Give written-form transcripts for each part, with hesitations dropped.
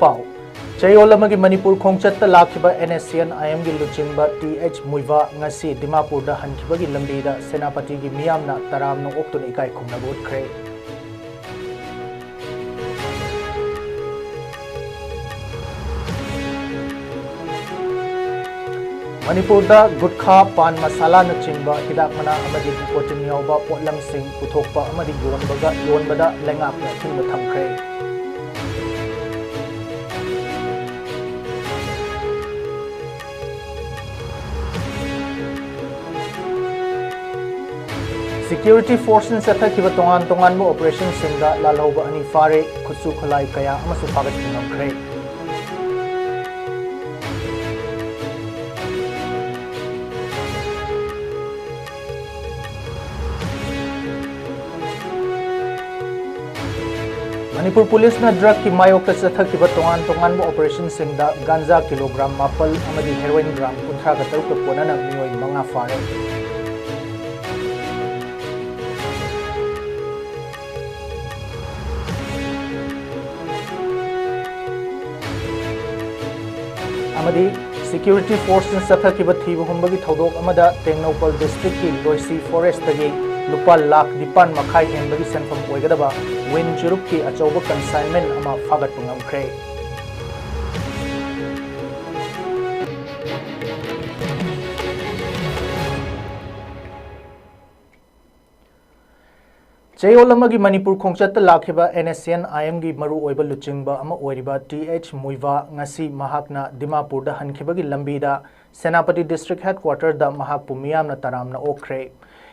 पाव चयोल Manipur खोंचत लाखिबा NSCN IM की लुचिंबा TH Muivah ngasi Dimapur दा हनखिबगी लंबीदा सेनापति की मियामना तरामनो ओक्तुन इकाई खुंगना उठ्रे मणिपुर दा गुटखा पान मसाला न चिंबा हिदाक मना अमदी निकोटिन यावबा पोटलम सिंग पुथोकपा अमदी योनबदा लेंगापना थिंग थमख्रे Security forces चथखिब तोंगान तोंगानबो ऑपरेशन सिंगा लालहौबा अनि फारे खुसु खुलाई कया अमसु फागत नमख्रे मणिपुर पुलिस ना ड्रग की मायोक चथखिब तोंगान तोंगानबो ऑपरेशन सिंगा गांजा किलोग्राम 9 अमदी हेरोइन ग्राम 37 का पोनना मियोय मंगा फारे Security forces चथखिब थीब हुंबगी थौदोक अमदा तेंगनौपल डिस्ट्रिक्ट की लोइसी फॉरेस्ट तगी लुपा लाख निपान मखाई हेनबगी सेंफम ओइगदबा विन जुरुप की अचौब कंसाइनमेंट अमा फागत ngमख्रे चयोलमगी मणिपुर खोंचत लाखिबा NSCN IM की मरु ओइबा लुचिंगबा अमा ओइरिबा TH मुइवा ngasi महाकना दिमापुर दा हनखिबगी लंबीदा सेनापति डिस्ट्रिक्ट हेडक्वार्टर दा महाकपु मियामना तरामना ओख्रे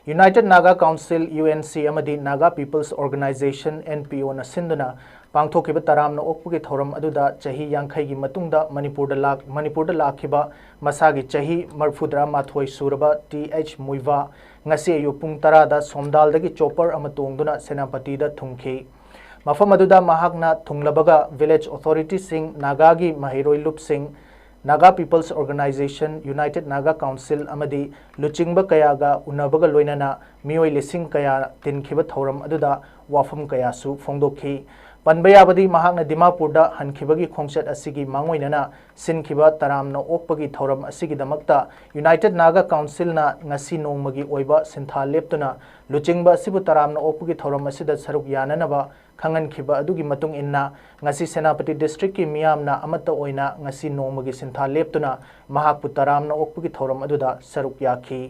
यूनाइटेड नागा काउंसिल UNC अमदी नागा पीपल्स ऑर्गेनाइजेशन NPO ना सिंदुना पांगथोकिबा तरामना ओकपुगी थौरम अदुदा चही यांखैगी मतुंगदा मणिपुर दा लाखिबा मसागी चही 42 सूरबा TH Muivah ngasi ayu pung 10 da somdal dagi chopper ama tongduna senapati da thungki mafam aduda mahakna thunglabaga village authority sing naga gi mahiroi lup sing naga people's organization united naga council amadi luchingba kaya ga unabaga loinana mioi lising kaya tinkhiba thoram aduda wafam kaya su phongdokhi panbayabadi mahakna dimapur da hankhibagi khongchat asigi mangoinana sinkhiba taramna okpagi thoram asigi damakta united naga council na ngasi nongmagi oiba sintha leptuna luchingba sibu taramna okpagi thoram asida saruk yananaba khangankhiba adugi matung inna ngasi senapati district ki miyamna amata oina ngasi nongmagi sintha leptuna mahakpu taramna okpagi thoram aduda saruk yakhi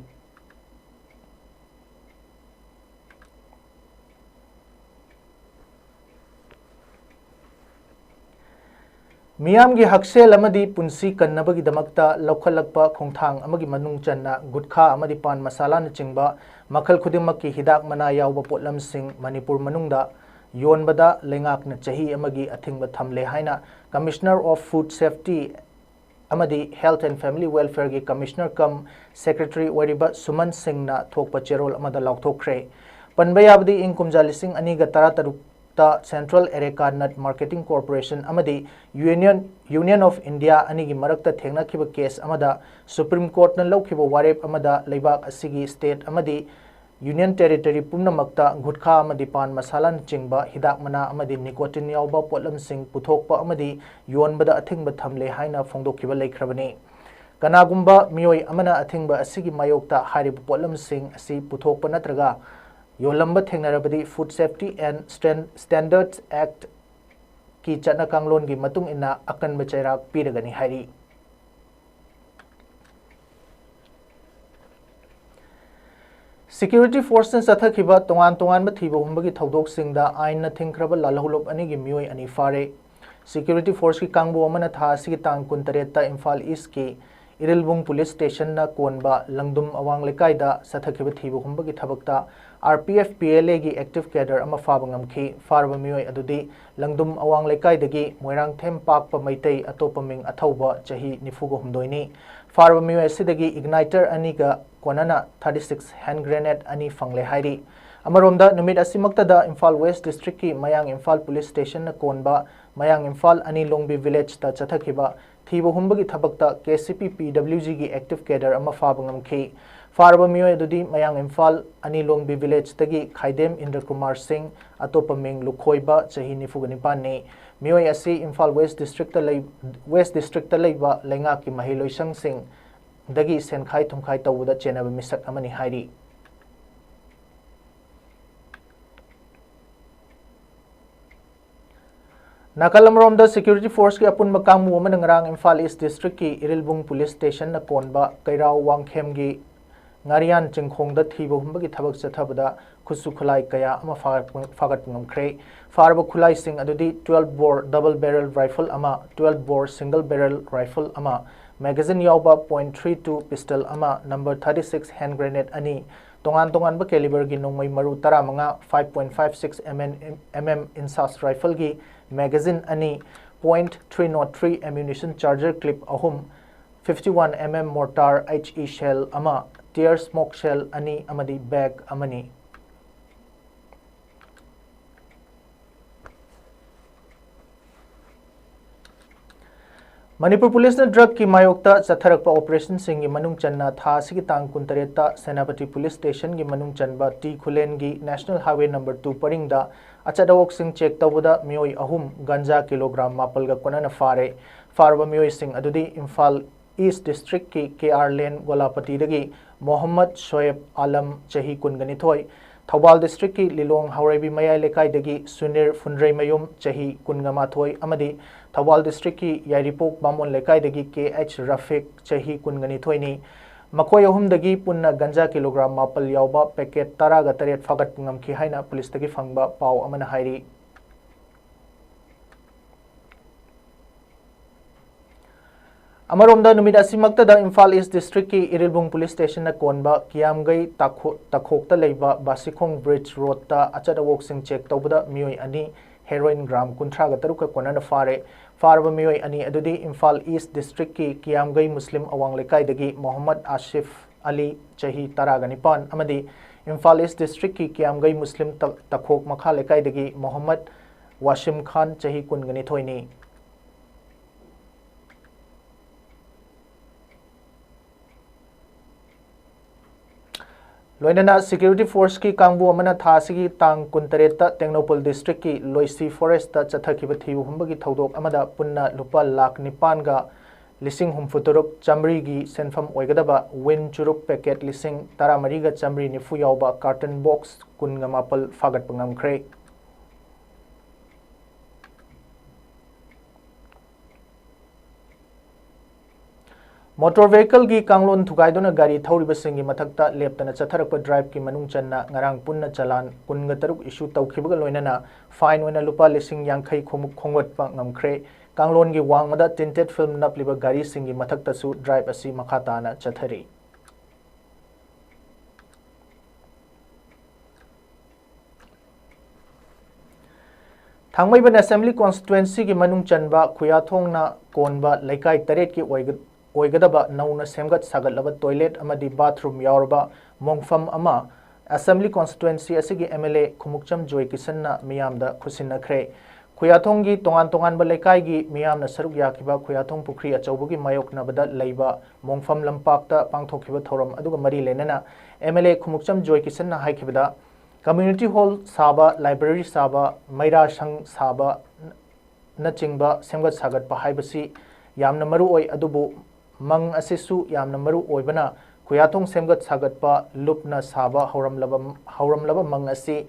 मियाम की हक्सेल अमदी पुंसी कन्नबगी दमकता लौखलकपा खोंथांग अमगी मनुंग चन्ना गुटखा अमदी पान मसाला न चिंगबा मखल खुदिमक्की हिदाक मना यावबा पोटलम सिंग मणिपुर मनुंगदा योनबदा लेंगाकना चही अमगी अथिंगबा थमले हाइना कमिश्नर ऑफ फूड सेफ्टी अमदी हेल्थ एंड फैमिली वेलफेयर की कमिश्नर कम सेक्रेटरी ओरिबा सुमन सिंह ना थोकपा चेरोल अमदा लाउथोखरे पनबयाबदी इंग कुमजा लिसिंग अनीगा तरातरुक central areca nut marketing corporation अमदी यूनियन ऑफ इंडिया अनिगी मरक्ता थेंगनाखिबा केस अमदा सुप्रीम कोर्ट न लौखिबा वारेप अमदा लेबाक असिगी स्टेट अमदी यूनियन टेरिटरी पुनमक्ता गुटखा अमदी पान मसाला चिंगबा हिदाक मना अमदी निकोटिन यावबा पोटलम सिंग पुथोकपा अमदी योनबदा अथिंगबा थमले हाइना फोंदोखिबा लेखरबनी कनागुंबा मियोय अमना अथिंगबा असिगी मायोक्ता हारिबा पोटलम सिंग असि पुथोकपा नत्रगा योलंबा थेंगनरबदी food safety and standards act की चना कांगलोन की मतुंग इना अकन बचैराक पीरगनी हारी सिक्योरिटी फोर्सेस चथखिबा तोंगान तोंगान थीब हुंबगी थौदोक सिंगदा आइन न थिंखरबा लालहुलोप अनि की मियोय अनि फारे सिक्योरिटी फोर्स की कांगबो अमना था सिगी तांग 23 ता इम्फाल ईस्ट की इरिलबुंग पुलिस स्टेशन ना कोनबा लंगदुम अवांग लेकाइदा चथखिबा थीब हुंबगी थबकता RPF PLA की एक्टिव कैडर अमा फाबंगमखी फारबा मियोय अदुदी लंगदुम अवांग लेकाइदगी मोइरांग थेम पाकपा मैतै अतोपा मिंग अथौबा चही 94 फारबा मियोय सिदगी इग्नाइटर अनिगा कोनना 36 हैंड ग्रेनेड अनि फंगले हाइरी अमरोमदा नुमित असिमक्तदा इम्फाल वेस्ट डिस्ट्रिक्ट की मयांग इम्फाल पुलिस स्टेशन न कोनबा मयांग इम्फाल अनि लोंगबी विलेज ता चथखिबा थीब हुंबगी थबकता KCP PWG की एक्टिव कैडर अमा फाबंगमखी फारबा मियोय अदुदी मयांग इम्फाल अनि लोंगबी विलेज तगी खाइदेम इंद्र कुमार सिंह अतोपा मिंग लुखोइबा चही 94 ने मियोय असी इम्फाल वेस्ट डिस्ट्रिक्ट लेबा लेंगा की महिलोइसंग सिंह दगी सेनखाई थुमखाई तौबदा चेनब मिसक अमनी हाइरी नाकलमरोम सिक्योरिटी फोर्स की अपुन कांगू इम्फाल ईस्ट डिस्ट्रिक्ट की इरिलबुंग पुलिस स्टेशन कोनबा कैराव वांगखेम की Ngarian Chingkhongda thiba humbagi thabak chathabada khusu khulai kaya ama fagat ngamkhre farba khulai sing adudi 12 bore double barrel rifle ama 12 bore single barrel rifle ama magazine yawba .32 pistol ama number 36 hand grenade ani tongan ba caliber gi nongmai maru tara manga 5.56 mm insas rifle gi magazine ani .303 ammunition charger clip ahum 51 mm mortar HE shell ama tear smoke shell ani amadi bag amani Manipur Police na drug ki mayokta chatharakpa operation sing gi manung channa tha sigi tang kuntareta Senapati Police Station gi manung chanba T Khulen gi National Highway number 2 paring da achadawok sing check tawda mioi ahum ganja kilogram mapal ga konana farba mioi sing adudi Imphal East District ki KR Lane Golapati dagi Mohammad Shoaib Alam Chahi Kunganithoi Thobal District ki Lilong Haurebi Mayai Lekai dagi Sunir Fundrei Mayum Chahi Kungamathoi amadi Thobal District ki Yairipok Bamon Lekai dagi KH Rafiq Chahi Kunganithoi ni Makoy ahum dagi punna ganja kilogram mapal yawba packet taraga taret fagat ngamki haina police dagi fangba pau amana hairi Amaromda numid asimakta da Imphal East District ki Irilbung Police Station na konba kiamgai takhokta leiba Basikhong Bridge Road ta achada walking check tawbada mioi ani heroin gram kuntra ga taruka konana farba mioi ani adudi Imphal East District ki kiamgai Muslim awang lekai dagi Muhammad Asif Ali Chahi Taraganipan amadi Imphal East District ki kiamgai Muslim takhok makha lekai dagi Muhammad Washim Khan Chahi Kungani thoini Loinana Security Force ki kangbu amana thasigi tang kuntareta Tengnopol District ki Loisi Forest ta chathakiba thiu humbagi thodok amada punna lupa lakh nipan ga lising humfuturuk chamri gi senfam oigadaba win churuk packet lising taramari ga chamri nifu yawba carton box kunga mapal fagat pangamkhre Motor vehicle gi kanglon thugaidona gari thawriba singi mathakta leptana chatharakpa drive ki manung channa ngarang punna chalan kunga taruk issue tawkhibaga loinana fine oina lupa lising yankhai khongwatpa ngamkhre kanglon gi wangmada tinted film napliba gari singi mathakta su drive asi makhatana chathari Thangmaiban Assembly Constituency ki manung chanba Khuyathongna konba laikai taret ki oigadaba nauna semgat sagalaba toilet amadi bathroom yaurba mongfam ama Assembly Constituency asigi MLA Khumukcham Joy Kisanna miyamda khusinnakhre Khuyathonggi tongan ba laikai gi miyamna saruk yakiba Khuyathong Pukri achaubugi mayoknabada leiba mongfam lampakta pangthokhiba thoram aduga mari lenana MLA Khumukcham Joy Kisanna haikibada Community Hall Saba, Library Saba, Maira Sang Saba, Nachingba, Semgat Sagat Pahaibasi, Yamna Maru Oi Adubu, Mang Asisu, Yamna Maru Oibana, Khuyathong Semgat Sagat Pa, Lupna Saba, Hauram Laba Mang Asi,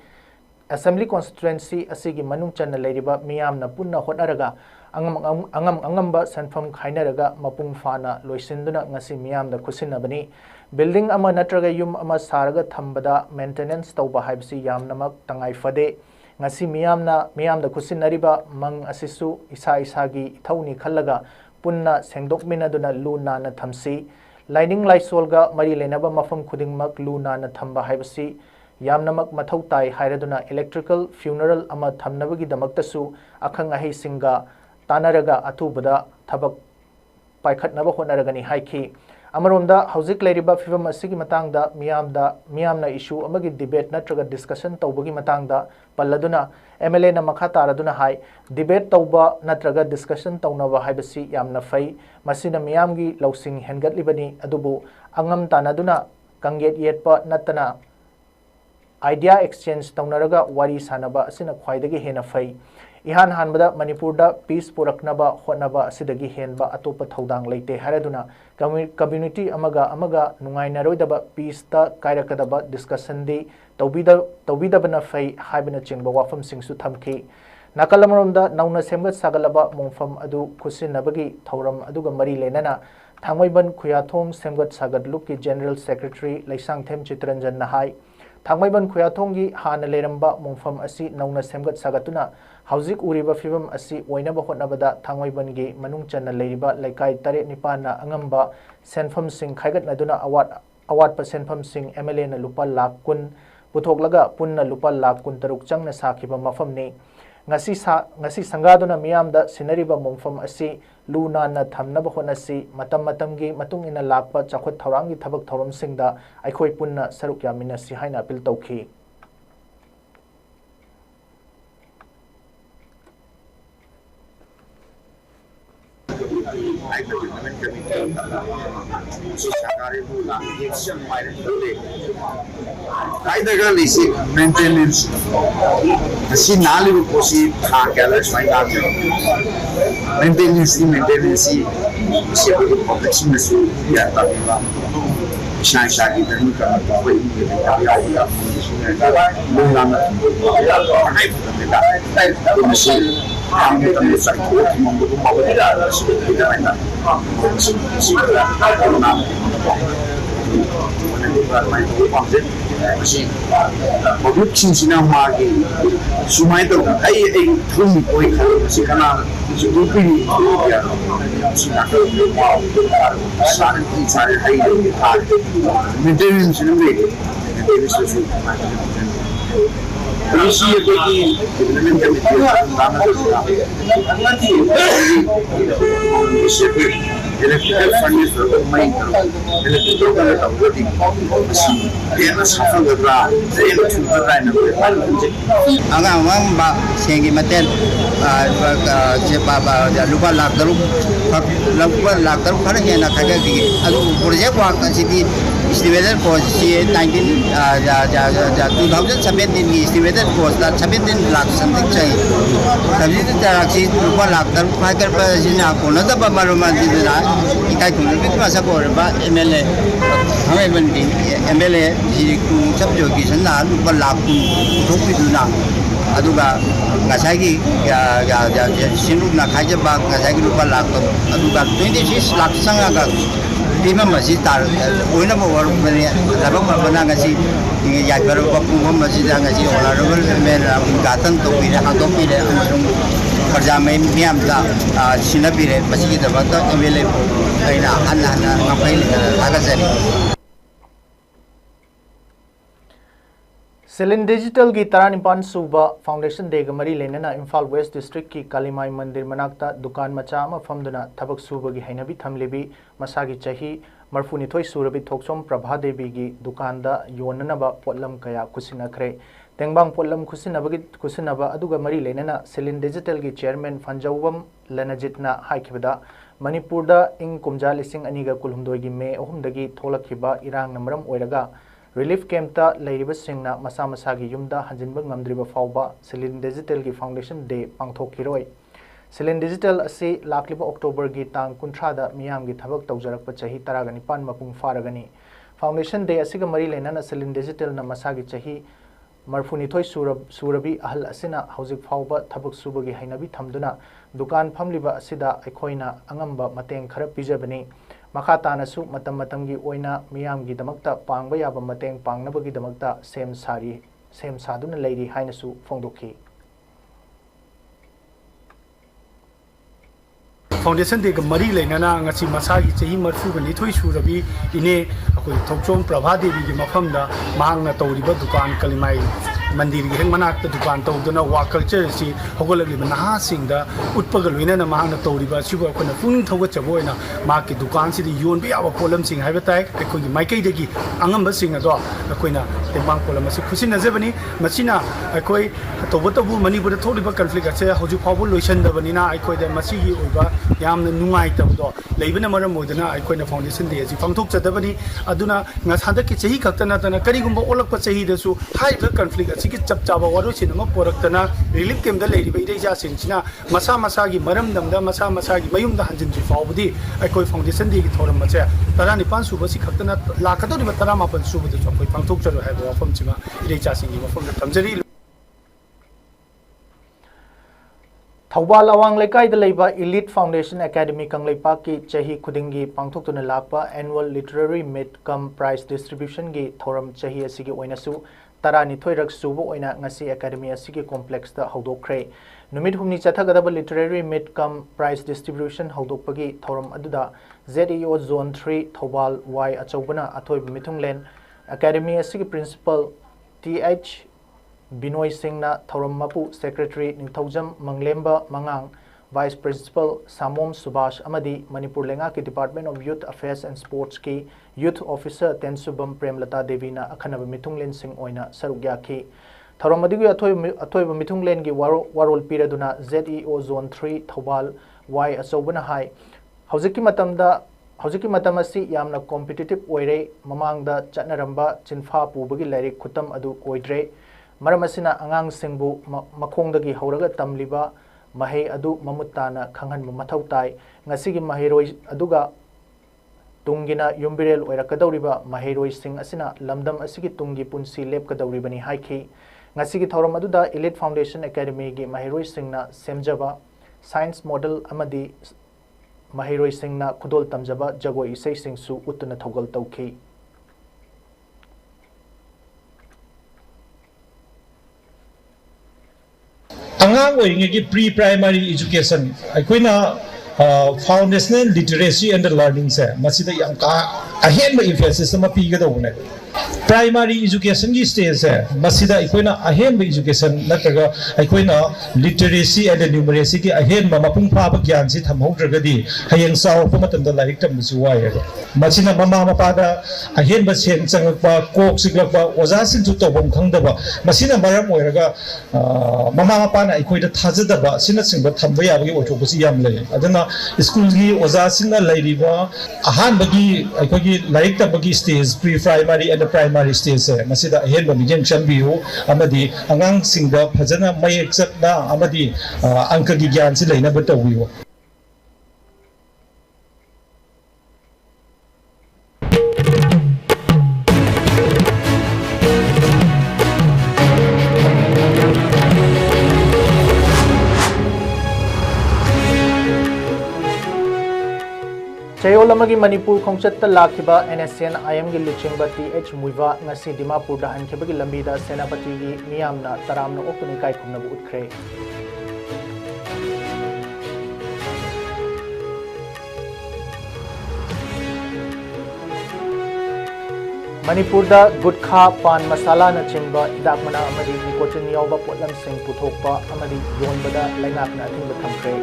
Assembly Constituency Asigi Manung Chana Ladiba, Miyamna Punna Hotaraga, Angamba Sanfam Kainaraga, Mapung Fana, Loisinduna Ngasi Miyam the Kusinabani. Building ama natraga yum ama saraga thambada maintenance tawba haibsi yamnamak tangai fade ngasi miyamda kusinariba mang asisu isagi ithawni khallaga punna sengdokminaduna lu nana thamsi lining laisolga mari lenaba mafam khudingmak lu nana thamba haibsi yamnamak mathau tai hairaduna electrical funeral ama thamnabagi damaktasu akhang ahi singa tanaraga athubada thabak paikhatnaba honaragani haiki Amaromda hauzik leiriba fivam asigi matangda miyamna issue amagi debate natraga discussion tawbagi matangda palladuna MLA na makha taraduna hai debate tawba natraga discussion tawnaba haibasi yamna fai masina miyamgi lausing hengatlibani adubu angam tanaduna kanget yetpa natana idea exchange tawnaraga wari sanaba asina khwaidagi hena fai इहान हानबदा मणिपुरदा peace पुरकनबा होटनबा असिदगी हेनबा अतोप थौदांग लेते हारेदुना कम्युनिटी अमगा नुंगाइनरोइदबा पीसता कायरकदबा डिस्कशन दी तौबीदबना फै हाइबना चिंगबा वाफमसिंगसु थमखि नाकलमरोमदा नौना सेमगत सागलबा मोंफम अदु खुसिनबगी थौरम अदुगा मरी लेनना थांगमैबन खुयाथोंग सेमगत सागदलुक की जनरल सेक्रेटरी लैसांगथेम चित्रंजन नहाई थांगमैबन खुयाथोंगी हान लेरंबा मोंफम असि नौना सेमगत सागतुना हौजिक उरिबा फिबम असि ओइनबा होटनबदा थांगमैबनगी मनुंग चन्ना लेरिबा लैकाई तरे निपाना अंगंबा सेनफम सिंह खाइगतनदुना अवाट सेनफम सिंह एमएलए न लुपा लाख कुन पुथोकलगा पुन्ना लुपा लाख कुन तरुक चंगना साखिबा मफमनी ngasi sangaduna miyamda sinariba mongfam asi luna na thamnaba honasi matamgi matung ina lakpa chakhot thaurangi thabak thauram singda aikhoi punna saruk yaminasi haina apil tawkhi maintenance si nali ko si kala sai na maintenance si protection su ya ta ba sha ki da ni ka ba ba ni ka ya ya lo na na ai da da si ang ito sa ko mo ko mawala si da na si da na public sina magi sumai to ai thumi koi khalo si kana si dupi ya sina ko wow sare ki sare hai maintenance ni maintenance su isi ko ki development committee na isi electrical fund is the main electrical authority yana safal gadra yana chudra na anga mang ba sengi maten je ba lupa lakh daru khana hena khaga ki adu project work sidi estimated cost si 2017 ki estimated cost 17 lakh something chai tabi taraksi lupa lakh daru khagar pa sina kona da ba maluma dina ikai kun bi masa ko ba MLA hame bandi MLA ji ku sab jo ki sanna lupa lakh ku thok bi duna aduga ngasagi ya sinu na khaje ba ngasagi lupa lakh aduga 26 lakh sanga ga lima masih tar oina mo war mani labang mana ngasi ya baru ko mo masih ngasi honorable men gatan to pire ha to pire amasung kerja main niam da sinapire masih kita bakta MLA aina hanna ngapai laga sari Selin Digital की तारानिपान सुबा foundation day गमरी लेना Imphal waste district की कालीमाई मंदिर मनाक्ता दुकान मचा फमदुना थबक सुबगी हैनबी थमलेबी मसागी चही मरफुनिथोई सुरबी थोक्सोम प्रभा देवी की दुकान दा योननबा पोलम कया खुसिनखरे तेंबांग पोलम खुसिनबा अदुगा मरी लेना सेलिन डिजिटल की चेयरमैन फंजौवम लनजितना हाइखिबदा मणिपुर दा इंग कुमजा लिसिंग अनिगा कुलहुमदोगी मे अहुमदगी थोलखिबा इरांग नमरम ओइरगा रिलीफ कैंपता लेरिबसिंगना मसा मसागी युमदा हंजिनबा ngamdriba fawba Selin Digital की फाउंडेशन डे पांगथोखिरोय Selin Digital असी लाखलिबा अक्टोबर की तांग कुंथ्रा दा मियाम की थबक तौजरकपा चही 19 मपुंग फारगनी फाउंडेशन डे असिगा मरी लेना Selin Digital ना मसागी चही मरफुनिथोई सूरबी अहल असिना हौजिक फावबा थबक सुबगी हैनबी थमदुना दुकान फमलिबा असिदा अखोइना अंगंबा mateeng खरा पिजबनी मखा तानसु मतम मतमगी ओइना मियामगी दमकता पांगबा याबा mateeng पांगनबगी दमकता सेम सादुना लेरी हाइनसु फोंदोखी फाउंडेशन डे मरी लेना मसागी चाही मरफूगा निथोई सूरबी इने अखोई थोक्चोम प्रभा देवी की मफमदा मांगना तौरिबा दुकान कलिमाई मंदिर की हेंग मनाक दुकान तौदना वा कल्चर से होगलगलिबा नहासिंगदा उटपगा लोइना मांगना तौरिबा सिबो अखोना पुंग थौगचबो ओइना माकी दुकान सिदि योनबा याबा पोलम सिंग हाइबा ताइ अखोई माइकैदगी अंगंबा सिंग अदो अखोइना तेंबांग पोलम असि खुसिनजबनी मसिना अखोई तौबतबु मणिपुर थोरिबा कन्फ्लिक्ट असे हजु फावबो लोइसनदबनिना अखोइदा मसिगी ओइबा यामना नुंगाइतबदो लेबना मरम ओइदना अखोइना फाउंडेशन डे असि फंगथोक चदबनी aduna ngasanda ki chehi khaktana tana karigumba olakpa chehi desu haiba conflict asigi chapchaba waru sinama poraktana relief camp da leiri bai reja sinchina masa masa gi maram namda masa masa gi mayum da hanjin ji fawbudi aikoi foundation di gi thoram mache tarani pan suba si khaktana lakadori ba tarama pan suba de chokoi pangthok charo haiba wafam chima reja singi wafam da tamjari Thawbal awang lekai da leiba Elite Foundation Academy kanglaipa ki chahi khudingi pangthoktuna lakpa annual literary meet cum prize distribution gi thoram chahi asigi oinasu tarani thoirak subu oina ngasi academy asigi complex da hawdokre numit humni chathagadaba literary meet cum prize distribution hawdokpagi thoram aduda ZEO zone 3 Thawbal Y achobana athoi mithunglen academy asigi principal TH Binoy Singh na Thoram Mapu Secretary Ningthaujam Manglemba Mangang Vice Principal Samom Subash Amadi Manipur Lenga ki Department of Youth Affairs and Sports ki Youth Officer Tensubam Premlata Devi na akhanaba mithunglen sing oina sarugya ki Thoram Madigu athoi mithunglen gi warol piraduna ZEO Zone 3 Thawbal Y achobana hai Haujiki matam asi yamna competitive oire mamangda chatnaramba chinfa pubagi lairik khutam adu oidre Maram asina angang singbu makongdagi hauraga tamliba mahei adu mamutana khanghanba mathau tai ngasigi maheiroi aduga tungina yumbirel oirakadawriba maheiroi sing asina lamdam asigi tungi punsi lepkadawribani haiki ngasigi thoram aduda Elite Foundation Academy gi maheiroi singna semjaba science model amadi maheiroi singna khudol tamjaba jagoi isai singsu utuna thogal tawki angang oingegi pre-primary education aikoina foundational literacy and learning se masida yang ka ahenba emphasis ma pigadawne primary education gi stage se masida aikoina ahenba education nataga aikoina literacy and numeracy gi ahenba mapung phaba gyan si thamhogragadi hayeng saw pamatamda laik tamsu waye masina mama mapada ahenba sen changakpa kok siglakpa oja sin tu tobom khangdaba masina maram oiraga mama mapana aikoida thajadaba sina singba thamba yabagi othopasi yam lay adana school gi oja singna lairiba ahanbagi aikogi laik tabagi stage pre primary and primary stage se masida ahenba mijeng chambiu amadi angang singda phajana mayek chakna amadi angka gi gyan si leina batawiwa Chayolamagi Manipur Khongchatta Lakhiba NSN IM gi Luchingba TH Muiva ngasi Dimapur da hankibagi lambida Senapati gi miyamna taramna opuni kai khumnabu utkre Manipur da Gutkha Pan Masala na chingba idakmana amadi nicotine yawba potlam sing puthokpa amadi yonbada lainakna athingba thamkre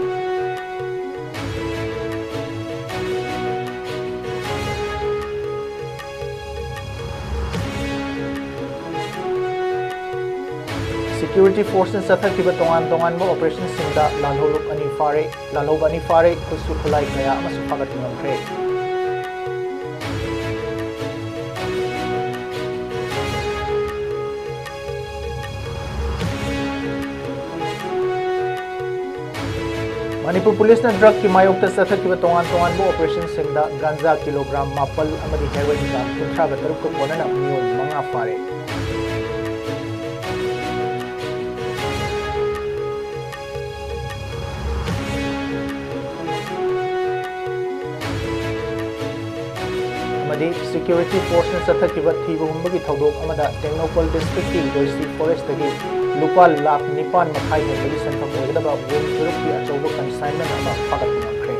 Security forces sathakiba tongan mo operation singda lalholuk ani fare kusu khulai kaya amasu phagat ngamkre Manipur Police na drug ki mayokta sathakiba tongan mo operation singda ganja kilogram mapal amadi heroin gram 13 ko konana miyon mga fare Security forces sathakiba thiba humbagi thodok amada Technopol district ki Loisi forest tagi lupa lakh nipan makhai hebagi santham oigdaba win group ki achobo consignment ama phagat ngamkre